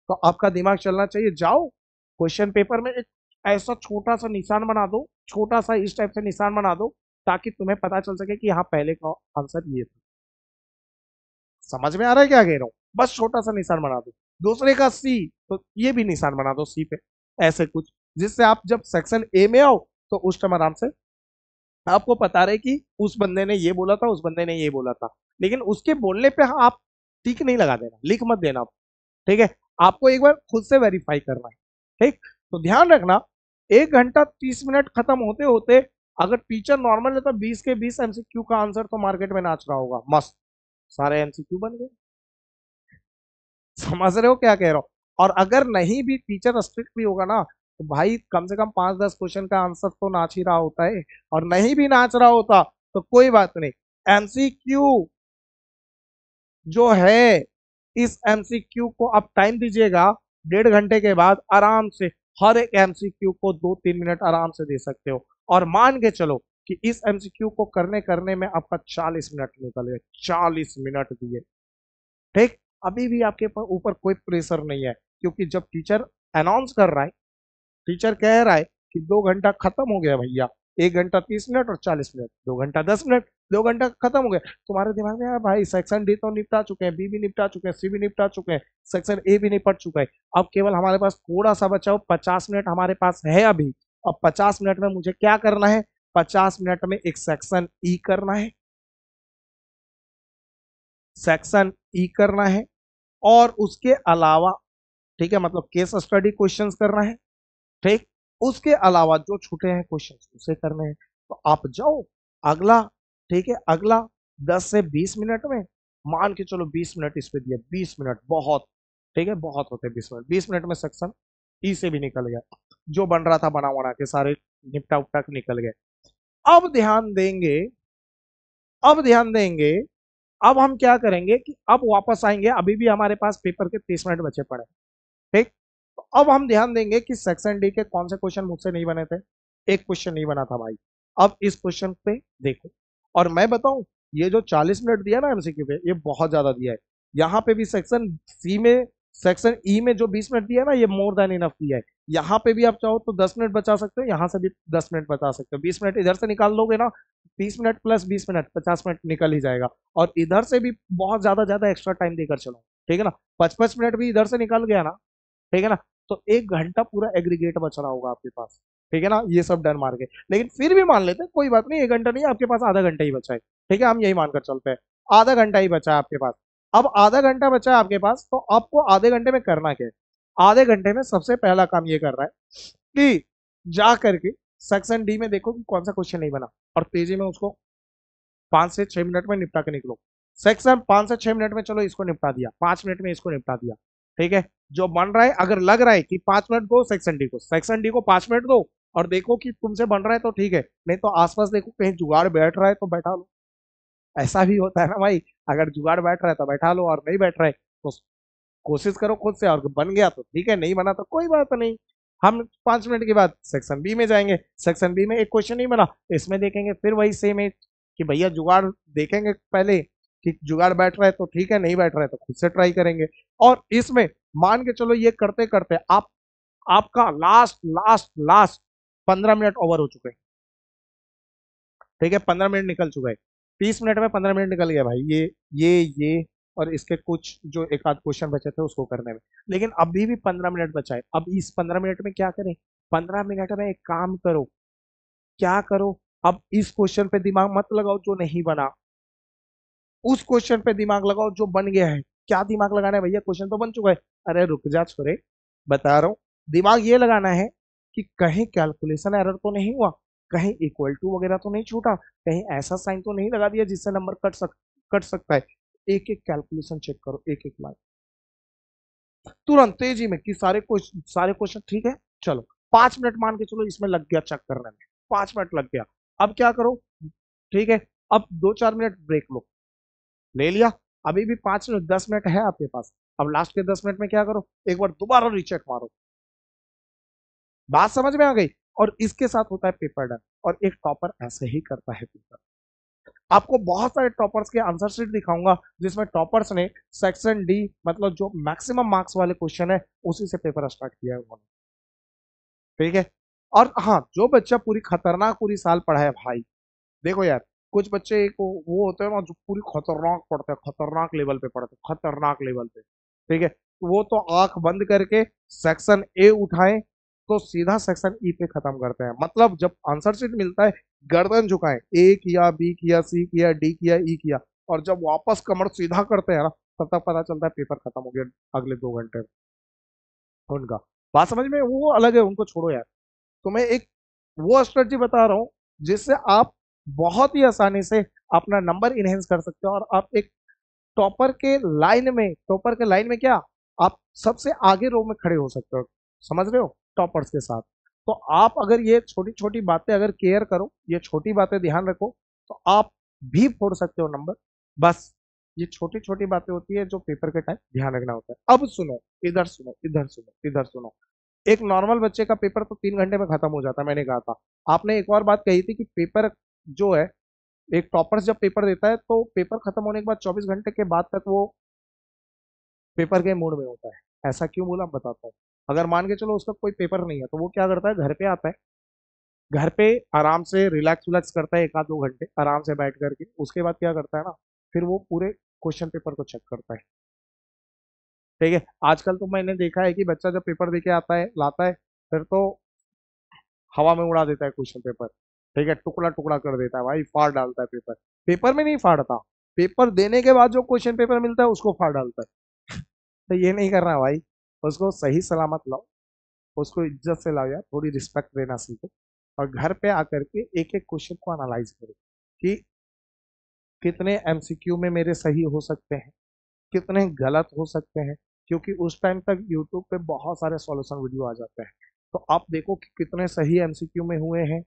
तो आपका दिमाग चलना चाहिए, जाओ क्वेश्चन पेपर में एक ऐसा छोटा सा निशान बना दो, छोटा सा इस टाइप से निशान बना दो, ताकि तुम्हें पता चल सके कि हाँ पहले का आंसर ये था। समझ में आ रहा है क्या कह रहा हूँ? बस छोटा सा निशान बना दो। दूसरे का सी, तो ये भी निशान बना दो सी पे, ऐसे कुछ, जिससे आप जब सेक्शन ए में आओ तो उस टाइम आराम से आपको पता रहे कि उस बंदे ने ये बोला था, उस बंदे ने ये बोला था। लेकिन उसके बोलने पे आप टिक नहीं लगा देना, लिख मत देना। ठीक है। आपको एक बार खुद से वेरीफाई करना है। ठीक। तो ध्यान रखना, 1 घंटा 30 मिनट खत्म होते होते अगर टीचर नॉर्मल है तो 20 के 20 एमसीक्यू का आंसर तो मार्केट में नाच रहा होगा, मस्त, सारे एमसीक्यू बन गए। समझ रहे हो क्या कह रहा हूँ? और अगर नहीं भी, टीचर स्ट्रिक्ट भी होगा ना, तो भाई कम से कम 5-10 क्वेश्चन का आंसर तो नाच ही रहा होता है। और नहीं भी नाच रहा होता तो कोई बात नहीं, एमसीक्यू जो है, इस एमसीक्यू को आप टाइम दीजिएगा, 1.5 घंटे के बाद आराम से हर एक एमसीक्यू को 2-3 मिनट आराम से दे सकते हो। और मान के चलो कि इस एमसीक्यू को करने करने में आपका 40 मिनट निकल गए, 40 मिनट दिए। ठीक। अभी भी आपके ऊपर कोई प्रेशर नहीं है, क्योंकि जब टीचर अनाउंस कर रहा है, टीचर कह रहा है कि 2 घंटा खत्म हो गया भैया, 1 घंटा 30 मिनट और 40 मिनट, 2 घंटा 10 मिनट, 2 घंटा खत्म हो गया, तुम्हारे दिमाग में यार भाई सेक्शन डी तो निपटा चुके हैं, बी भी निपटा चुके हैं, सी भी निपटा चुके हैं, सेक्शन ए भी निपट चुका है। अब केवल हमारे पास थोड़ा सा बचा हो, 50 मिनट हमारे पास है अभी। अब 50 मिनट में मुझे क्या करना है? 50 मिनट में एक सेक्शन ई करना है, सेक्शन ई करना है, और उसके अलावा, ठीक है, मतलब केस स्टडी क्वेश्चंस करना है। ठीक। उसके अलावा जो छूटे हैं क्वेश्चंस उसे करने हैं। तो आप जाओ अगला, ठीक है, अगला 10 से 20 मिनट में, मान के चलो 20 मिनट इस पे दिया, 20 मिनट बहुत, ठीक है, बहुत होते हैं 20 मिनट। 20 मिनट में सेक्शन ई से भी निकल गया, जो बन रहा था बना बना के सारे निपटा उपटा के निकल गए। अब ध्यान देंगे, अब ध्यान देंगे, अब हम क्या करेंगे कि अब वापस आएंगे, अभी भी हमारे पास पेपर के 30 मिनट बचे पड़े। ठीक। तो अब हम ध्यान देंगे कि सेक्शन डी के कौन से क्वेश्चन मुझसे नहीं बने थे। एक क्वेश्चन नहीं बना था भाई। अब इस क्वेश्चन पे देखो, और मैं बताऊं, ये जो 40 मिनट दिया ना एमसीक्यू पे, ये बहुत ज्यादा दिया है। यहाँ पे भी सेक्शन सी में, सेक्शन ई में जो 20 मिनट दिया है ना, ये मोर देन इनफ दिया है। यहाँ पे भी आप चाहो तो 10 मिनट बचा सकते हो, यहाँ से भी 10 मिनट बचा सकते हो। 20 मिनट इधर से निकाल लोगे ना, 30 मिनट प्लस 20 मिनट, 50 मिनट निकल ही जाएगा। और इधर से भी बहुत ज्यादा ज्यादा एक्स्ट्रा टाइम देकर चलो, ठीक है ना, 55 मिनट भी इधर से निकल गया ना, ठीक है ना, तो 1 घंटा पूरा एग्रीगेट बच रहा होगा आपके पास। ठीक है ना, ये सब डन मार के, लेकिन फिर भी मान लेते हैं, कोई बात नहीं, 1 घंटा नहीं, आपके पास आधा घंटा ही बचा है। ठीक है, हम यही मानकर चलते हैं, आधा घंटा ही बचा है आपके पास। अब आधा घंटा बचा है आपके पास, तो आपको आधे घंटे में करना क्या है? आधे घंटे में सबसे पहला काम ये कर रहा है कि जा करके सेक्शन डी में देखो कि कौन सा क्वेश्चन नहीं बना, और तेजी में उसको 5 से 6 मिनट में निपटा के निकलो। सेक्शन 5 से 6 मिनट में, चलो इसको निपटा दिया, 5 मिनट में इसको निपटा दिया, ठीक है। जो बन रहा है, अगर लग रहा है कि 5 मिनट दो सेक्शन डी को, सेक्शन डी को 5 मिनट दो, और देखो कि तुमसे बन रहा है तो ठीक है, नहीं तो आसपास देखो कहीं जुगाड़ बैठ रहा है तो बैठा लो। ऐसा भी होता है ना भाई, अगर जुगाड़ बैठ रहा है तो बैठा लो, और नहीं बैठ रहा है तो कोशिश करो खुद से, और बन गया तो ठीक है, नहीं बना तो कोई बात नहीं। हम 5 मिनट के बाद सेक्शन बी में जाएंगे, सेक्शन बी में एक क्वेश्चन नहीं बना, इसमें देखेंगे फिर वही सेम है कि भैया जुगाड़ देखेंगे पहले कि जुगाड़ बैठ रहा है तो ठीक है, नहीं बैठ रहा है तो खुद से ट्राई करेंगे। और इसमें मान के चलो ये करते करते आपका last last last 15 minute over हो चुके हैं, ठीक है, 15 मिनट निकल चुका है। 30 मिनट में 15 मिनट निकल गया भाई, ये और इसके कुछ जो एक आध क्वेश्चन बचे थे उसको करने में। लेकिन अभी भी 15 मिनट बचा है, अब इस 15 मिनट में क्या करें? 15 मिनट में एक काम करो, क्या करो? अब इस क्वेश्चन पे दिमाग मत लगाओ जो नहीं बना, उस क्वेश्चन पे दिमाग लगाओ जो बन गया है। क्या दिमाग लगाना है भैया, क्वेश्चन तो बन चुका है। अरे रुक जा छोरे, बता रहा हूँ। दिमाग ये लगाना है कि कहीं कैलकुलेशन एरर तो नहीं हुआ, कहीं इक्वल टू वगैरह तो नहीं छूटा, कहीं ऐसा साइन तो नहीं लगा दिया जिससे नंबर कट सकता है। एक एक कैलकुलेशन चेक करो, एक एक लाइन, तुरंत तेजी में, कि सारे क्वेश्चन ठीक है। चलो 5 मिनट मान के चलो इसमें लग गया चेक करने में, 5 मिनट लग गया। अब क्या करो, ठीक है, अब 2-4 मिनट ब्रेक लो, ले लिया। अभी भी 5 मिनट 10 मिनट है आपके पास। अब लास्ट के 10 मिनट में क्या करो, एक बार दोबारा रीचेक मारो। बात समझ में आ गई? और इसके साथ होता है पेपर डन, और एक टॉपर ऐसे ही करता है पेपर। आपको बहुत सारे टॉपर्स के आंसर शीट दिखाऊंगा जिसमें टॉपर्स ने सेक्शन डी, मतलब जो मैक्सिमम मार्क्स वाले क्वेश्चन है, उसी से पेपर स्टार्ट किया है उन्होंने, ठीक है। और हाँ, जो बच्चा पूरी खतरनाक पूरी साल पढ़ा है भाई, देखो यार, कुछ बच्चे को वो होते हैं ना जो पूरी खतरनाक पढ़ते हैं, खतरनाक लेवल पे पढ़ते हैं, खतरनाक लेवल पे, ठीक है। तो वो तो आंख बंद करके सेक्शन ए उठाएं तो सीधा सेक्शन ई पे खत्म करते हैं। मतलब जब आंसर शीट मिलता है, गर्दन झुकाएं, ए किया, बी किया, सी किया, डी किया, ई किया, और जब वापस कमर सीधा करते हैं ना, तब तक पता चलता है पेपर खत्म हो गया अगले 2 घंटे में उनका। बात समझ में? वो अलग है, उनको छोड़ो यार। तो मैं एक वो स्ट्रेटजी बता रहा हूँ जिससे आप बहुत ही आसानी से अपना नंबर इनहेंस कर सकते हो, और आप एक टॉपर के लाइन में क्या, आप सबसे आगे रो में खड़े हो सकते हो, समझ रहे हो, टॉपर्स के साथ। तो आप अगर ये छोटी छोटी बातें अगर केयर करो, ये छोटी बातें ध्यान रखो, तो आप भी फोड़ सकते हो नंबर। बस ये छोटी छोटी बातें होती है जो पेपर के टाइम ध्यान रखना होता है। अब सुनो, इधर सुनो, इधर सुनो, इधर सुनो। एक नॉर्मल बच्चे का पेपर तो 3 घंटे में खत्म हो जाता है, मैंने कहा था। आपने एक और बात कही थी कि पेपर जो है, एक टॉपर्स जब पेपर देता है तो पेपर खत्म होने के बाद 24 घंटे के बाद तक वो पेपर के मूड में होता है। ऐसा क्यों बोला बताता हूँ। अगर मान के चलो उसका कोई पेपर नहीं है, तो वो क्या करता है, घर पे आता है, घर पे आराम से रिलैक्स विलैक्स करता है 1 आध 2 घंटे आराम से बैठ करके, उसके बाद क्या करता है ना, फिर वो पूरे क्वेश्चन पेपर को चेक करता है, ठीक है। आजकल तो मैंने देखा है कि बच्चा जब पेपर दे के आता है, लाता है, फिर तो हवा में उड़ा देता है क्वेश्चन पेपर, ठीक है, टुकड़ा टुकड़ा कर देता है भाई, फाड़ डालता है पेपर। पेपर में नहीं फाड़ता, पेपर देने के बाद जो क्वेश्चन पेपर मिलता है उसको फाड़ डालता है। तो ये नहीं करना भाई, उसको सही सलामत लाओ, उसको इज्जत से लाओ यार, थोड़ी रिस्पेक्ट देना सीखो। और घर पे आकर के एक एक क्वेश्चन को एनालाइज करो कि कितने एमसीक्यू में मेरे सही हो सकते हैं, कितने गलत हो सकते हैं, क्योंकि उस टाइम तक यूट्यूब पे बहुत सारे सॉल्यूशन वीडियो आ जाते हैं। तो आप देखो कि कितने सही एमसीक्यू में हुए हैं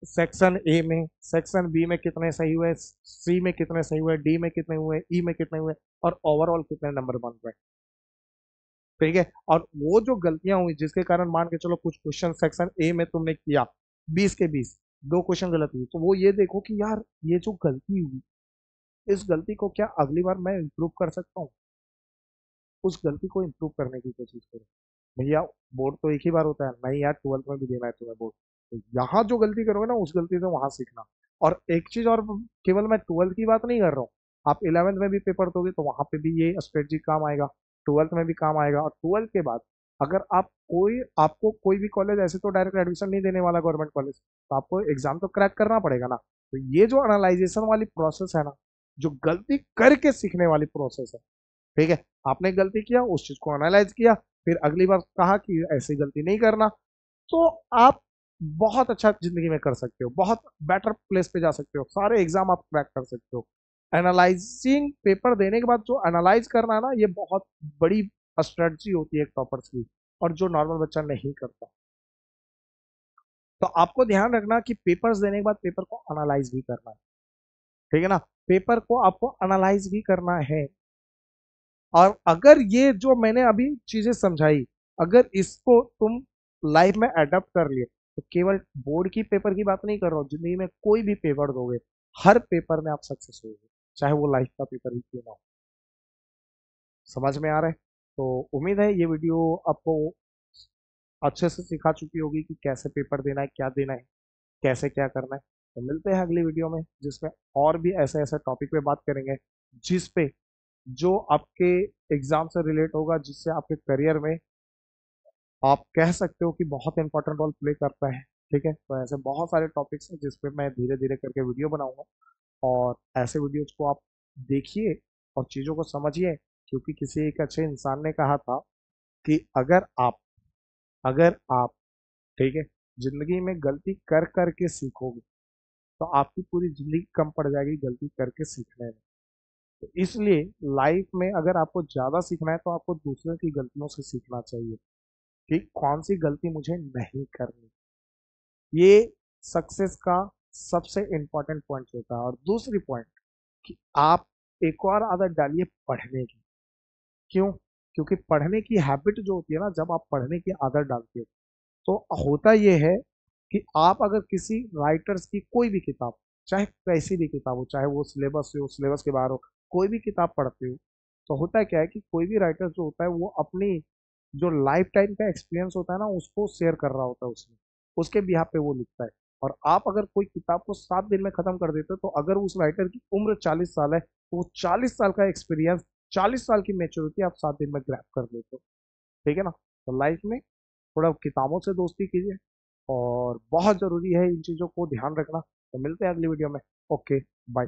सेक्शन ए में, सेक्शन बी में कितने सही हुए, सी में कितने सही हुए, डी में कितने हुए, ई में कितने हुए, और ओवरऑल कितने नंबर बन रहे हैं, ठीक है। और वो जो गलतियां हुई जिसके कारण मान के चलो कुछ क्वेश्चन सेक्शन ए में तुमने किया 20 के 20, 2 क्वेश्चन गलत हुई, तो वो ये देखो कि यार ये जो गलती हुई, इस गलती को क्या अगली बार मैं इम्प्रूव कर सकता हूँ, उस गलती को इम्प्रूव करने की कोशिश करो। भैया बोर्ड तो एक ही बार होता है, नहीं यार 12th में भी देना है तुम्हें बोर्ड, तो यहाँ जो गलती करोगे ना उस गलती से वहां सीखना। और एक चीज और, केवल मैं 12th की बात नहीं कर रहा हूँ, आप 11th में भी पेपर दोगे तो वहां पे भी ये स्ट्रेटजी काम आएगा, 12th में भी काम आएगा। और 12th के बाद अगर आपको कोई भी कॉलेज ऐसे तो डायरेक्ट एडमिशन नहीं देने वाला गवर्नमेंट कॉलेज, तो आपको एग्जाम तो क्रैक करना पड़ेगा ना। तो ये जो एनालाइजेशन वाली प्रोसेस है ना, जो गलती करके सीखने वाली प्रोसेस है। ठीक है, आपने गलती किया, उस चीज को एनालाइज किया, फिर अगली बार कहा कि ऐसी गलती नहीं करना, तो आप बहुत अच्छा जिंदगी में कर सकते हो, बहुत बेटर प्लेस पे जा सकते हो, सारे एग्जाम आप क्रैक कर सकते हो। एनालाइजिंग पेपर देने के बाद जो एनालाइज करना है ना, ये बहुत बड़ी स्ट्रेटजी होती है एक टॉपर्स की, और जो नॉर्मल बच्चा नहीं करता। तो आपको ध्यान रखना कि पेपर्स देने के बाद पेपर को एनालाइज भी करना है। ठीक है ना, पेपर को आपको एनालाइज भी करना है। और अगर ये जो मैंने अभी चीजें समझाई, अगर इसको तुम लाइफ में अडॉप्ट कर लिए, तो केवल बोर्ड की पेपर की बात नहीं कर रहा हूँ, जिंदगी में कोई भी पेपर दोगे, हर पेपर में आप सक्सेस होगे, चाहे वो लाइफ का पेपर ही क्यों ना हो। समझ में आ रहा है? तो उम्मीद है ये वीडियो आपको अच्छे से सिखा चुकी होगी कि कैसे पेपर देना है, क्या देना है, कैसे क्या करना है। तो मिलते हैं अगली वीडियो में, जिसमें और भी ऐसे ऐसे टॉपिक पे बात करेंगे, जिस पे जो आपके एग्जाम से रिलेट होगा, जिससे आपके करियर में आप कह सकते हो कि बहुत इंपॉर्टेंट रोल प्ले करता है। ठीक है, तो ऐसे बहुत सारे टॉपिक्स हैं जिस पे मैं धीरे धीरे करके वीडियो बनाऊंगा, और ऐसे वीडियोज को आप देखिए और चीज़ों को समझिए। क्योंकि किसी एक अच्छे इंसान ने कहा था कि अगर आप ठीक है, जिंदगी में गलती कर करके सीखोगे, तो आपकी पूरी जिंदगी कम पड़ जाएगी गलती करके सीखने में। तो इसलिए लाइफ में अगर आपको ज़्यादा सीखना है, तो आपको दूसरों की गलतियों से सीखना चाहिए कि कौन सी गलती मुझे नहीं करनी। ये सक्सेस का सबसे इम्पोर्टेंट पॉइंट होता है। और दूसरी पॉइंट, कि आप एक और आदत डालिए पढ़ने की। क्यों? क्योंकि पढ़ने की हैबिट जो होती है ना, जब आप पढ़ने की आदत डालते हो, तो होता ये है कि आप अगर किसी राइटर्स की कोई भी किताब, चाहे कैसी भी किताब हो, चाहे वो सिलेबस से हो, सिलेबस के बाहर हो, कोई भी किताब पढ़ते हो, तो होता क्या है कि कोई भी राइटर जो होता है, वो अपनी जो लाइफ टाइम का एक्सपीरियंस होता है ना, उसको शेयर कर रहा होता है उसमें, उसके बिहाफ पे वो लिखता है। और आप अगर कोई किताब को 7 दिन में खत्म कर देते हो, तो अगर उस राइटर की उम्र 40 साल है, तो वो 40 साल का एक्सपीरियंस, 40 साल की मेच्योरिटी आप 7 दिन में ग्रैप कर लेते हो। ठीक है ना? तो लाइफ में थोड़ा किताबों से दोस्ती कीजिए, और बहुत ज़रूरी है इन चीज़ों को ध्यान रखना। तो मिलते हैं अगली वीडियो में। Okay, bye.